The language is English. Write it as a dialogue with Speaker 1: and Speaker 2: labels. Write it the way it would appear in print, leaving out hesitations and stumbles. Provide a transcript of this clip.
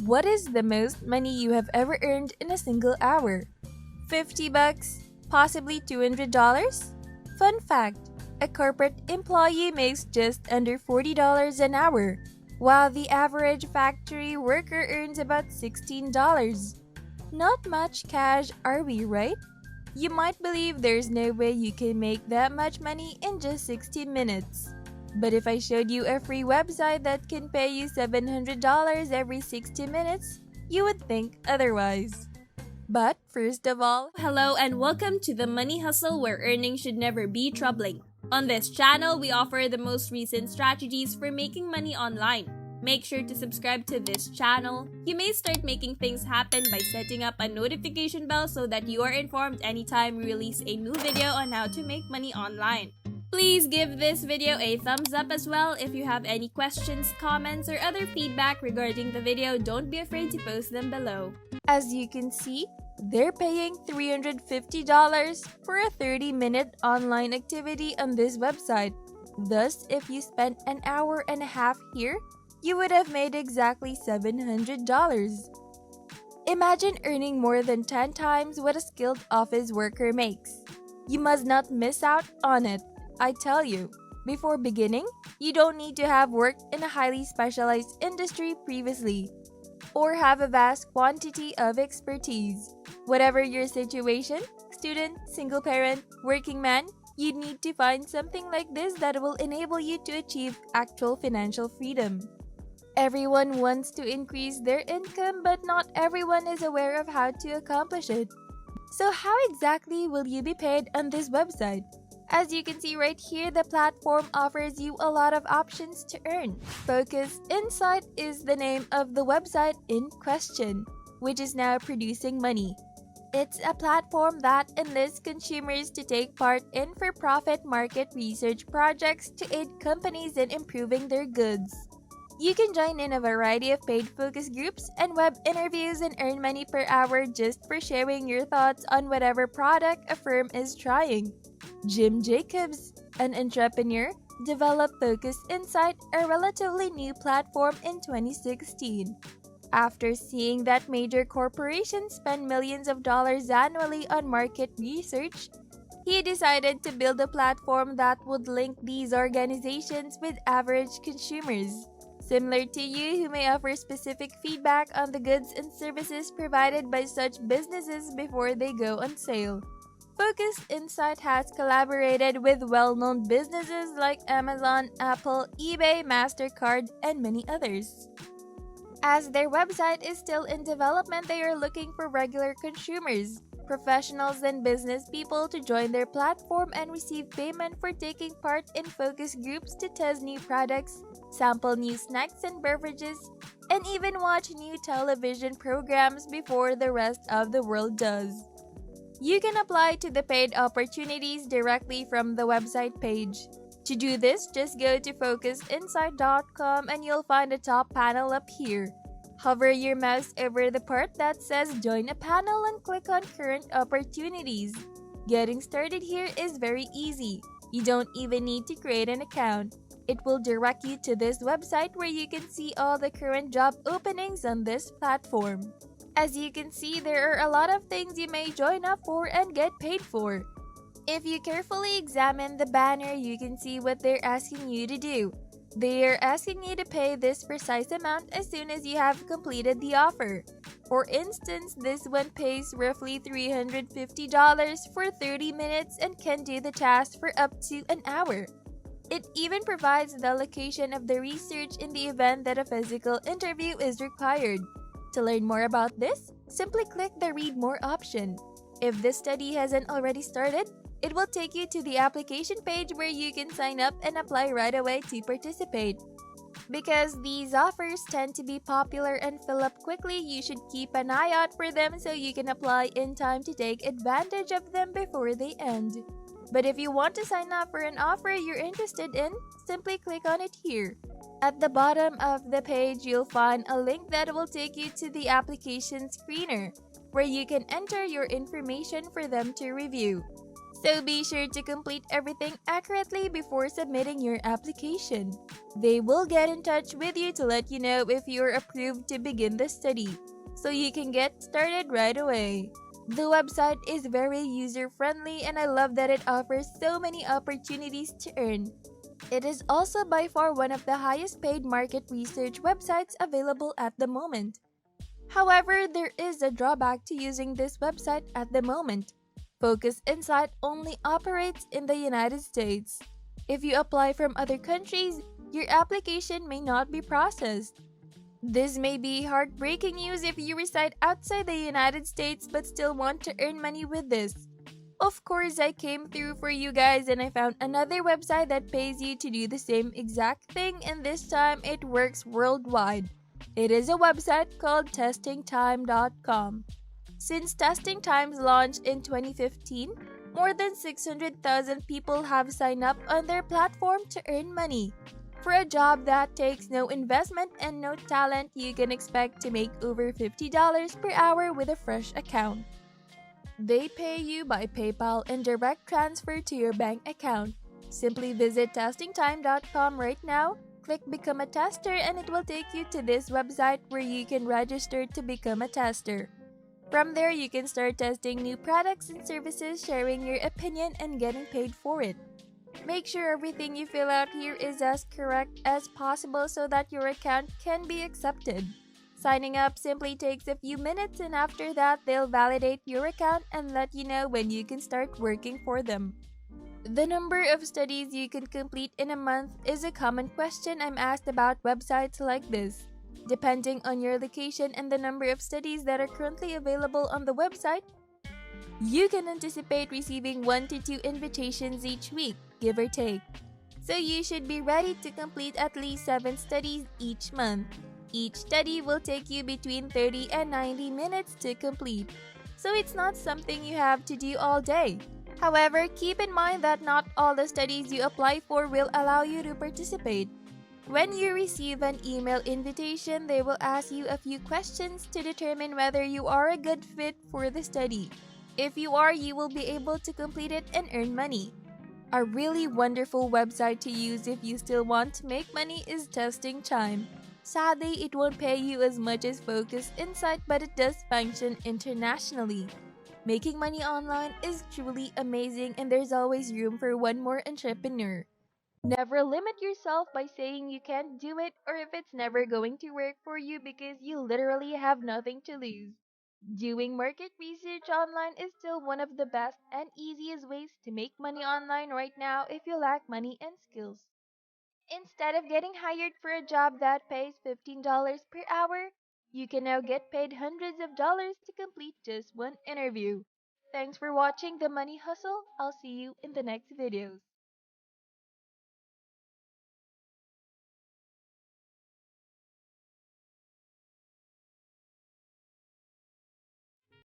Speaker 1: What is the most money you have ever earned in a single hour? 50 bucks? Possibly $200? Fun fact, a corporate employee makes just under $40 an hour, while the average factory worker earns about $16. Not much cash, are we, right? You might believe there's no way you can make that much money in just 60 minutes. But if I showed you a free website that can pay you $700 every 60 minutes, you would think otherwise. But first of all,
Speaker 2: Hello and welcome to the Money Hustle, where earning should never be troubling. On this channel, we offer the most recent strategies for making money online. Make sure to subscribe to this channel. You may start making things happen by setting up a notification bell so that you are informed anytime we release a new video on how to make money online. Please give this video a thumbs up as well. If you have any questions, comments, or other feedback regarding the video, don't be afraid to post them below.
Speaker 1: as you can see, they're paying $350 for a 30-minute online activity on this website. Thus, if you spent an hour and a half here, you would have made exactly $700. Imagine earning more than 10 times what a skilled office worker makes. You must not miss out on it, I tell you. Before beginning, you don't need to have worked in a highly specialized industry previously or have a vast quantity of expertise. Whatever your situation, student, single parent, working man, you need to find something like this that will enable you to achieve actual financial freedom. Everyone wants to increase their income, but not everyone is aware of how to accomplish it. So how exactly will you be paid on this website? As you can see right here, the platform offers you a lot of options to earn. Focus Insight is the name of the website in question, which is now producing money. It's a platform that enlists consumers to take part in for-profit market research projects to aid companies in improving their goods. You can join in a variety of paid focus groups and web interviews and earn money per hour just for sharing your thoughts on whatever product a firm is trying. Jim Jacobs, an entrepreneur, developed Focus Insight, a relatively new platform, in 2016. After seeing that major corporations spend millions of dollars annually on market research, he decided to build a platform that would link these organizations with average consumers. Similar to you, who may offer specific feedback on the goods and services provided by such businesses before they go on sale. Focus Insight has collaborated with well-known businesses like Amazon, Apple, eBay, MasterCard, and many others. As their website is still in development, they are looking for regular consumers, professionals, and business people to join their platform and receive payment for taking part in focus groups to test new products, sample new snacks and beverages, and even watch new television programs before the rest of the world does. You can apply to the paid opportunities directly from the website page. To do this, just go to focusinsight.com and you'll find the top panel up here. Hover your mouse over the part that says Join a Panel and click on Current Opportunities. Getting started here is very easy. You don't even need to create an account. It will direct you to this website where you can see all the current job openings on this platform. As you can see, there are a lot of things you may join up for and get paid for. If you carefully examine the banner, you can see what they're asking you to do. They are asking you to pay this precise amount as soon as you have completed the offer. For instance, this one pays roughly $350 for 30 minutes and can do the task for up to an hour. It even provides the location of the research in the event that a physical interview is required. To learn more about this, simply click the Read More option. If this study hasn't already started, it will take you to the application page where you can sign up and apply right away to participate. Because these offers tend to be popular and fill up quickly, you should keep an eye out for them so you can apply in time to take advantage of them before they end. But if you want to sign up for an offer you're interested in, simply click on it here. At the bottom of the page, you'll find a link that will take you to the application screener, where you can enter your information for them to review. So be sure to complete everything accurately before submitting your application. They will get in touch with you to let you know if you're approved to begin the study, so you can get started right away. The website is very user-friendly and I love that it offers so many opportunities to earn. It is also by far one of the highest paid market research websites available at the moment. However, there is a drawback to using this website at the moment. Focus Insight only operates in the United States. If you apply from other countries, your application may not be processed. This may be heartbreaking news if you reside outside the United States but still want to earn money with this. Of course, I came through for you guys and I found another website that pays you to do the same exact thing, and this time it works worldwide. It is a website called testingtime.com. Since Testing Times launched in 2015, more than 600,000 people have signed up on their platform to earn money. For a job that takes no investment and no talent, you can expect to make over $50 per hour with a fresh account. They pay you by PayPal and direct transfer to your bank account. Simply visit testingtime.com right now, click Become a Tester, and it will take you to this website where you can register to become a tester. From there, you can start testing new products and services, sharing your opinion, and getting paid for it. Make sure everything you fill out here is as correct as possible so that your account can be accepted. Signing up simply takes a few minutes, and after that, they'll validate your account and let you know when you can start working for them. The number of studies you can complete in a month is a common question I'm asked about websites like this. Depending on your location and the number of studies that are currently available on the website, you can anticipate receiving 1 to 2 invitations each week, give or take. So you should be ready to complete at least 7 studies each month. Each study will take you between 30 and 90 minutes to complete, so it's not something you have to do all day. However, keep in mind that not all the studies you apply for will allow you to participate. When you receive an email invitation, they will ask you a few questions to determine whether you are a good fit for the study. If you are, you will be able to complete it and earn money. A really wonderful website to use if you still want to make money is Testing Time. Sadly, it won't pay you as much as Focus Insight, but it does function internationally. Making money online is truly amazing, and there's always room for one more entrepreneur. Never limit yourself by saying you can't do it or if it's never going to work for you, because you literally have nothing to lose. Doing market research online is still one of the best and easiest ways to make money online right now if you lack money and skills. Instead of getting hired for a job that pays $15 per hour, you can now get paid hundreds of dollars to complete just one interview. Thanks for watching The Money Hustle. I'll see you in the next videos.